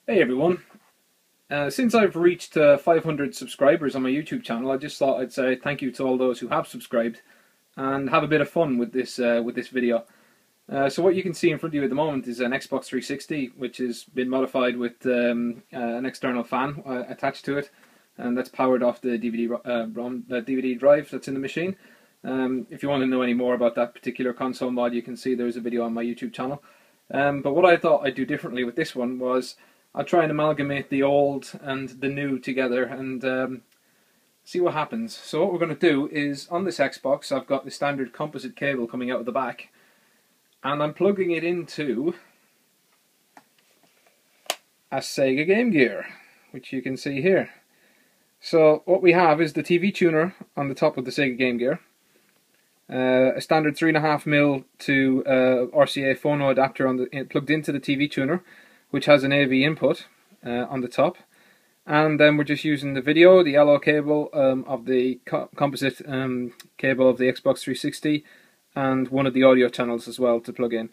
Hey everyone. Since I've reached 500 subscribers on my YouTube channel, I just thought I'd say thank you to all those who have subscribed and have a bit of fun with this video. So what you can see in front of you at the moment is an Xbox 360, which has been modified with an external fan attached to it, and that's powered off the DVD drive that's in the machine. If you want to know any more about that particular console mod, you can see there's a video on my YouTube channel. But what I thought I'd do differently with this one was I'll try and amalgamate the old and the new together and see what happens. So what we're going to do is, on this Xbox, I've got the standard composite cable coming out of the back, and I'm plugging it into a Sega Game Gear, which you can see here. So what we have is the TV tuner on the top of the Sega Game Gear, a standard 3.5mm to RCA phono adapter plugged into the TV tuner, which has an AV input on the top, and then we're just using the video, the yellow cable of the composite cable of the Xbox 360, and one of the audio channels as well to plug in.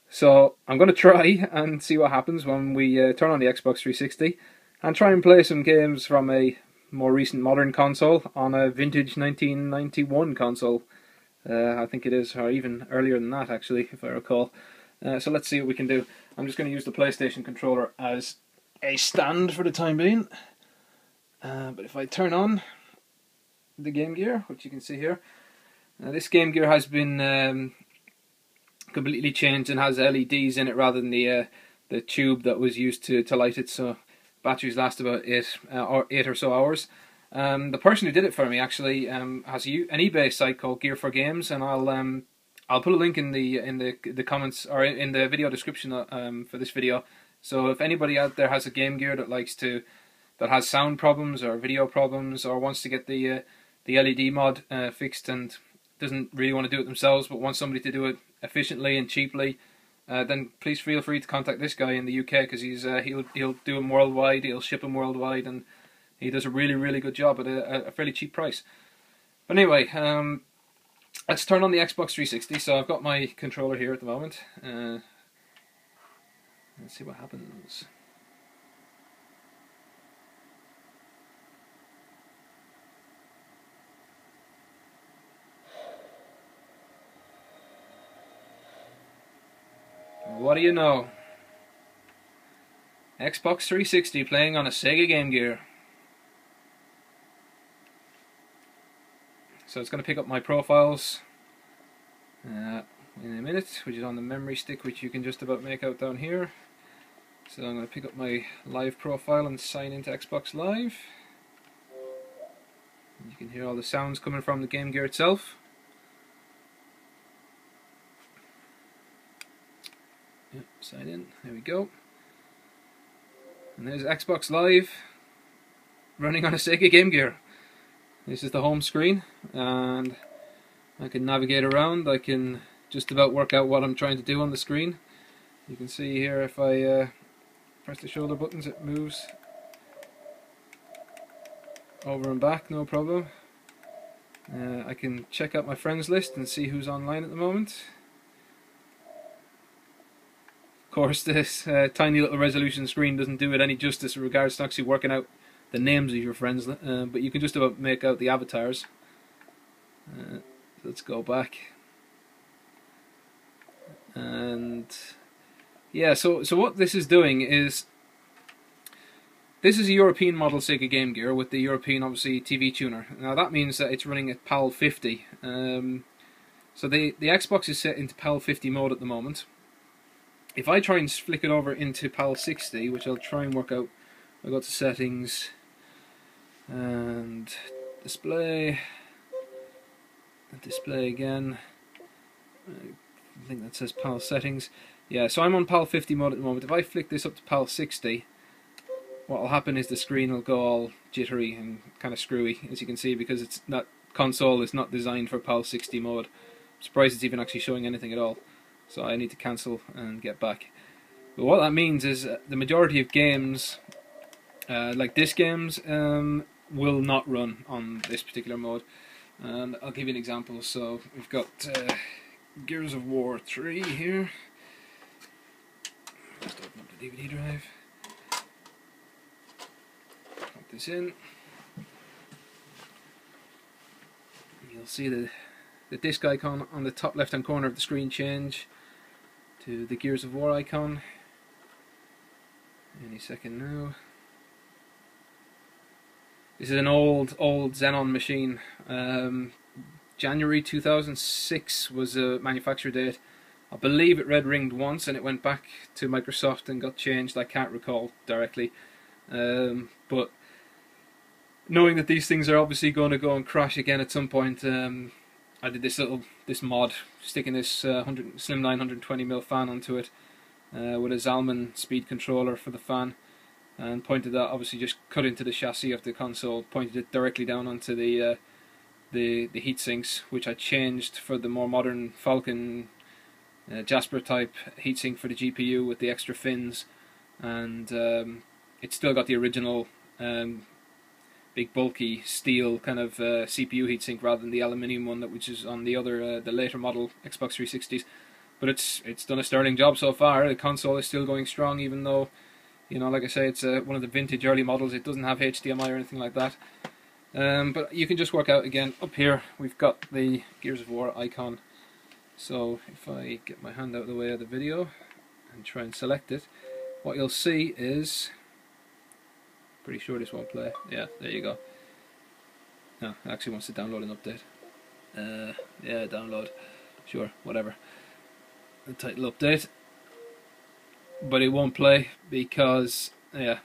So I'm going to try and see what happens when we turn on the Xbox 360 and try and play some games from a more recent modern console on a vintage 1991 console. I think it is, or even earlier than that actually, if I recall. So let's see what we can do. I'm just going to use the PlayStation controller as a stand for the time being. But if I turn on the Game Gear, which you can see here, this Game Gear has been completely changed and has LEDs in it rather than the tube that was used to light it. So batteries last about 8 or so hours. The person who did it for me actually has an eBay site called Gear for Games, and I'll put a link in the comments or in the video description for this video. So if anybody out there has a Game Gear that has sound problems or video problems, or wants to get the LED mod fixed and doesn't really want to do it themselves but wants somebody to do it efficiently and cheaply, then please feel free to contact this guy in the UK, because he'll do them worldwide, he'll ship them worldwide, and he does a really good job at a fairly cheap price. But anyway, let's turn on the Xbox 360. So I've got my controller here at the moment. Let's see what happens. What do you know? Xbox 360 playing on a Sega Game Gear. So it's going to pick up my profiles in a minute, which is on the memory stick, which you can just about make out down here. So I'm going to pick up my live profile and sign into Xbox Live. And you can hear all the sounds coming from the Game Gear itself. Yep, sign in, there we go. And there's Xbox Live running on a Sega Game Gear. This is the home screen, and I can navigate around. I can just about work out what I'm trying to do on the screen. You can see here, if I press the shoulder buttons, it moves over and back, no problem. I can check out my friends list and see who's online at the moment. Of course, this tiny little resolution screen doesn't do it any justice in regards to actually working out the names of your friends, but you can just about make out the avatars. Let's go back. And yeah, so what this is doing is, this is a European model Sega Game Gear with the European, obviously, TV tuner. Now that means that it's running at PAL 50. So the Xbox is set into PAL 50 mode at the moment. If I try and flick it over into PAL 60, which I'll try and work out, I'll go to settings and display again. I think that says PAL settings. Yeah, so I'm on PAL 50 mode at the moment. If I flick this up to PAL 60, what will happen is the screen will go all jittery and kind of screwy, as you can see, because console is not designed for PAL 60 mode. I'm surprised it's even actually showing anything at all. So I need to cancel and get back. But what that means is the majority of games, like disc games, will not run on this particular mode. And I'll give you an example. So we've got Gears of War 3 here. Just open up the DVD drive. this in. You'll see the disc icon on the top left hand corner of the screen change to the Gears of War icon any second now. This is an old Xenon machine. January 2006 was a manufacture date. I believe it red ringed once and it went back to Microsoft and got changed. I can't recall directly, but knowing that these things are obviously going to go and crash again at some point, I did this mod, sticking this slim 920mm fan onto it with a Zalman speed controller for the fan, and pointed that, obviously just cut into the chassis of the console, pointed it directly down onto the heat sinks, which I changed for the more modern Falcon Jasper type heatsink for the GPU with the extra fins, and it's still got the original big bulky steel kind of CPU heatsink rather than the aluminium one which is on the other the later model Xbox 360s. But it's done a sterling job so far. The console is still going strong, even though, you know, like I say, it's one of the vintage early models. It doesn't have HDMI or anything like that. But you can just work out again. Up here we've got the Gears of War icon. So if I get my hand out of the way of the video and try and select it, what you'll see is, pretty sure this won't play. Yeah, there you go. No, it actually wants to download an update. Yeah, download. Sure, whatever. The title update. But it won't play because, yeah,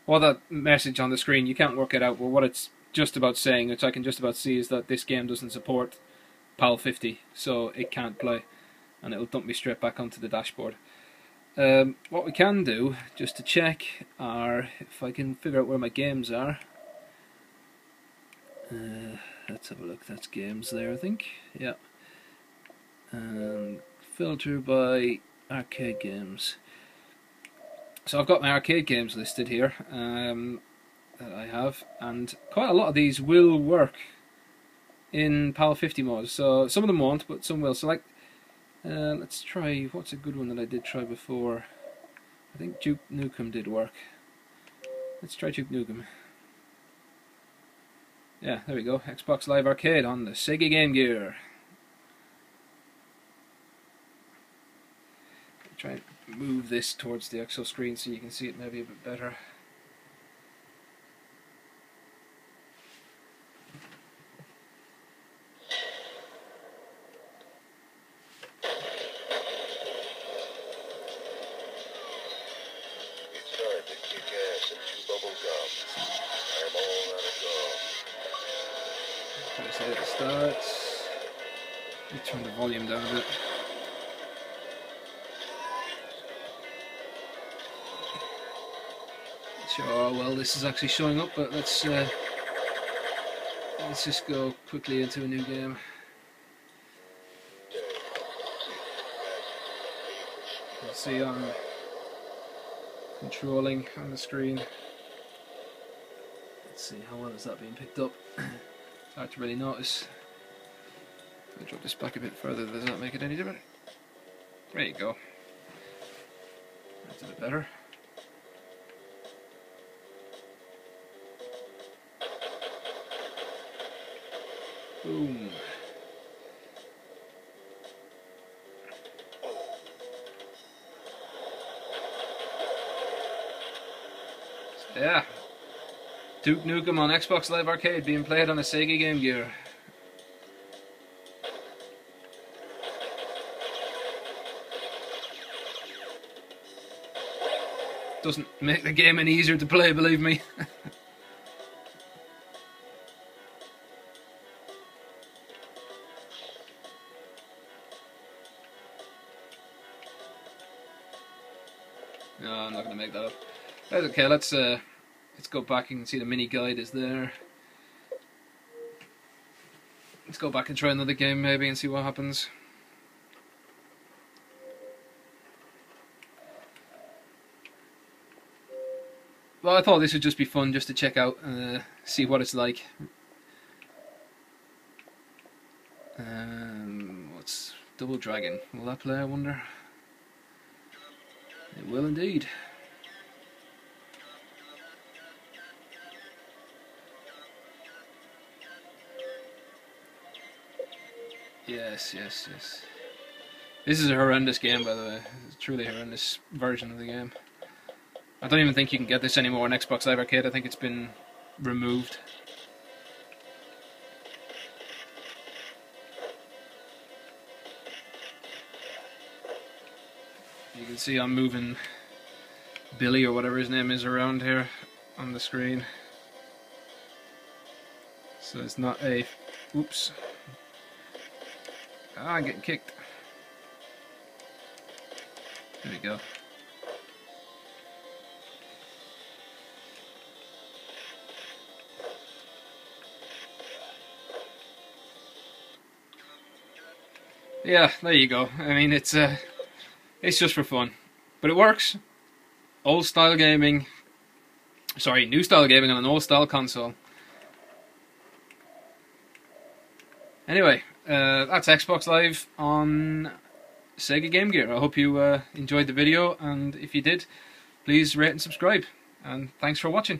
well, that message on the screen, you can't work it out. Well, what it's just about saying, which I can just about see, is that this game doesn't support PAL 50, so it can't play, and it'll dump me straight back onto the dashboard. What we can do, just to check, are if I can figure out where my games are. Let's have a look. That's games there, I think. Yeah. And filter by arcade games. So I've got my arcade games listed here that I have, and quite a lot of these will work in PAL 50 mode. So some of them won't, but some will. So like, let's try, what's a good one that I did try before? I think Duke Nukem did work. Let's try Duke Nukem. Yeah, there we go. Xbox Live Arcade on the Sega Game Gear. Try and move this towards the actual screen so you can see it maybe a bit better. Say at the start. Let me turn the volume down a bit. Not sure how well this is actually showing up, but let's just go quickly into a new game. You'll see I'm controlling on the screen. Let's see how well is that being picked up. It's hard to really notice. If I drop this back a bit further, does that make it any different? There you go. That's a bit better. Boom. So, yeah. Duke Nukem on Xbox Live Arcade being played on a Sega Game Gear. Doesn't make the game any easier to play, believe me. No, I'm not going to make that up. That's okay, let's go back. You can see the mini guide is there. Let's go back and try another game maybe and see what happens. Well, I thought this would just be fun just to check out, see what it's like. What's Double Dragon? Will that play, I wonder? It will indeed. Yes, yes, yes. This is a horrendous game, by the way. It's a truly horrendous version of the game. I don't even think you can get this anymore on Xbox Live Arcade. I think it's been removed. You can see I'm moving Billy, or whatever his name is, around here on the screen. So it's not a... Oops. Ah, I'm getting kicked. There we go. Yeah, there you go. I mean, it's just for fun, but it works. Old style gaming. Sorry, new style gaming on an old style console. Anyway, that's Xbox Live on Sega Game Gear. I hope you enjoyed the video, and if you did, please rate and subscribe. And thanks for watching.